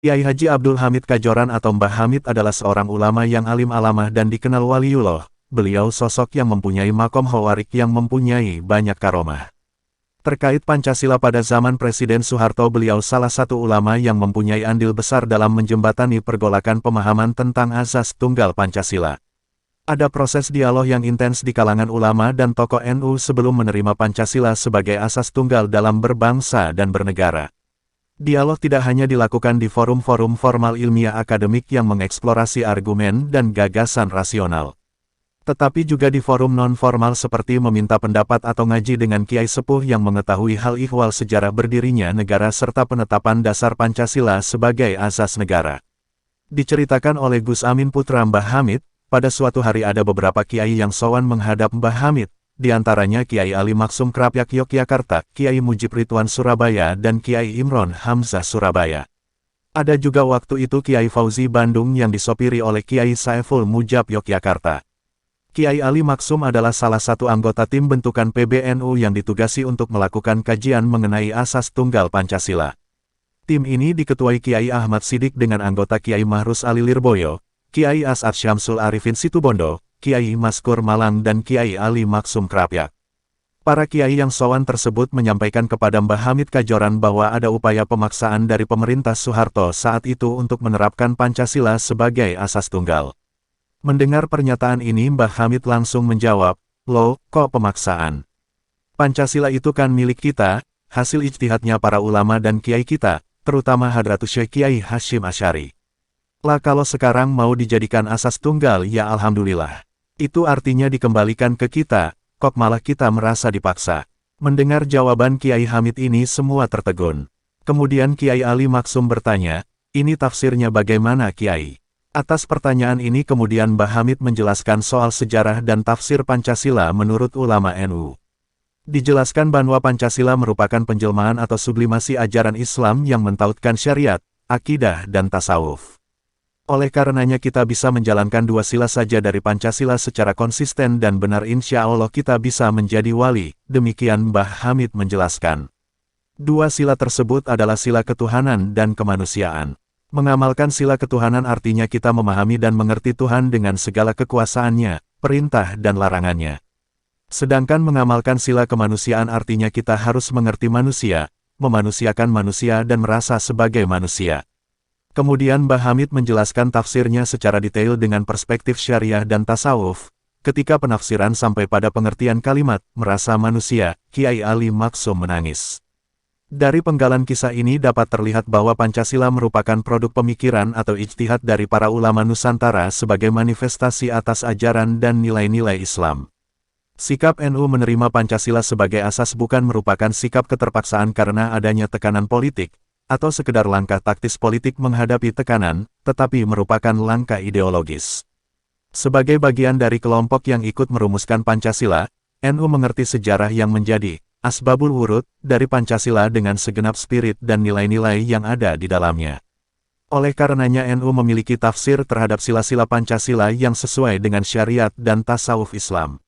Kiai Haji Abdul Hamid Kajoran atau Mbah Hamid adalah seorang ulama yang alim alamah dan dikenal waliullah. Beliau sosok yang mempunyai makom hawarik yang mempunyai banyak karomah. Terkait Pancasila pada zaman Presiden Soeharto, beliau salah satu ulama yang mempunyai andil besar dalam menjembatani pergolakan pemahaman tentang asas tunggal Pancasila. Ada proses dialog yang intens di kalangan ulama dan tokoh NU sebelum menerima Pancasila sebagai asas tunggal dalam berbangsa dan bernegara. Dialog tidak hanya dilakukan di forum-forum formal ilmiah akademik yang mengeksplorasi argumen dan gagasan rasional, tetapi juga di forum non-formal seperti meminta pendapat atau ngaji dengan kiai sepuh yang mengetahui hal ihwal sejarah berdirinya negara serta penetapan dasar Pancasila sebagai asas negara. Diceritakan oleh Gus Amin putra Mbah Hamid, pada suatu hari ada beberapa kiai yang sowan menghadap Mbah Hamid, di antaranya Kiai Ali Maksum Krapyak Yogyakarta, Kiai Mujib Ridwan Surabaya dan Kiai Imron Hamzah Surabaya. Ada juga waktu itu Kiai Fauzi Bandung yang disopiri oleh Kiai Saiful Mujab Yogyakarta. Kiai Ali Maksum adalah salah satu anggota tim bentukan PBNU yang ditugasi untuk melakukan kajian mengenai asas tunggal Pancasila. Tim ini diketuai Kiai Ahmad Sidik dengan anggota Kiai Mahrus Ali Lirboyo, Kiai As'ad Syamsul Arifin Situbondo, Kiai Maskur Malang dan Kiai Ali Maksum Krapyak. Para kiai yang sowan tersebut menyampaikan kepada Mbah Hamid Kajoran bahwa ada upaya pemaksaan dari pemerintah Soeharto saat itu untuk menerapkan Pancasila sebagai asas tunggal. Mendengar pernyataan ini Mbah Hamid langsung menjawab, "Loh, kok pemaksaan? Pancasila itu kan milik kita, hasil ijtihadnya para ulama dan kiai kita, terutama Hadratus Syekh Kiai Hashim Asy'ari. Lah kalau sekarang mau dijadikan asas tunggal ya alhamdulillah. Itu artinya dikembalikan ke kita, kok malah kita merasa dipaksa." Mendengar jawaban Kiai Hamid ini semua tertegun. Kemudian Kiai Ali Maksum bertanya, "Ini tafsirnya bagaimana Kiai?" Atas pertanyaan ini kemudian Mbah Hamid menjelaskan soal sejarah dan tafsir Pancasila menurut ulama NU. Dijelaskan bahwa Pancasila merupakan penjelmaan atau sublimasi ajaran Islam yang mentautkan syariat, akidah dan tasawuf. Oleh karenanya kita bisa menjalankan dua sila saja dari Pancasila secara konsisten dan benar, insya Allah kita bisa menjadi wali, demikian Mbah Hamid menjelaskan. Dua sila tersebut adalah sila ketuhanan dan kemanusiaan. Mengamalkan sila ketuhanan artinya kita memahami dan mengerti Tuhan dengan segala kekuasaannya, perintah dan larangannya. Sedangkan mengamalkan sila kemanusiaan artinya kita harus mengerti manusia, memanusiakan manusia dan merasa sebagai manusia. Kemudian Mbah Hamid menjelaskan tafsirnya secara detail dengan perspektif syariah dan tasawuf. Ketika penafsiran sampai pada pengertian kalimat, merasa manusia, Kiai Ali Maksum menangis. Dari penggalan kisah ini dapat terlihat bahwa Pancasila merupakan produk pemikiran atau ijtihad dari para ulama Nusantara sebagai manifestasi atas ajaran dan nilai-nilai Islam. Sikap NU menerima Pancasila sebagai asas bukan merupakan sikap keterpaksaan karena adanya tekanan politik, atau sekedar langkah taktis politik menghadapi tekanan, tetapi merupakan langkah ideologis. Sebagai bagian dari kelompok yang ikut merumuskan Pancasila, NU mengerti sejarah yang menjadi asbabul wurud dari Pancasila dengan segenap spirit dan nilai-nilai yang ada di dalamnya. Oleh karenanya NU memiliki tafsir terhadap sila-sila Pancasila yang sesuai dengan syariat dan tasawuf Islam.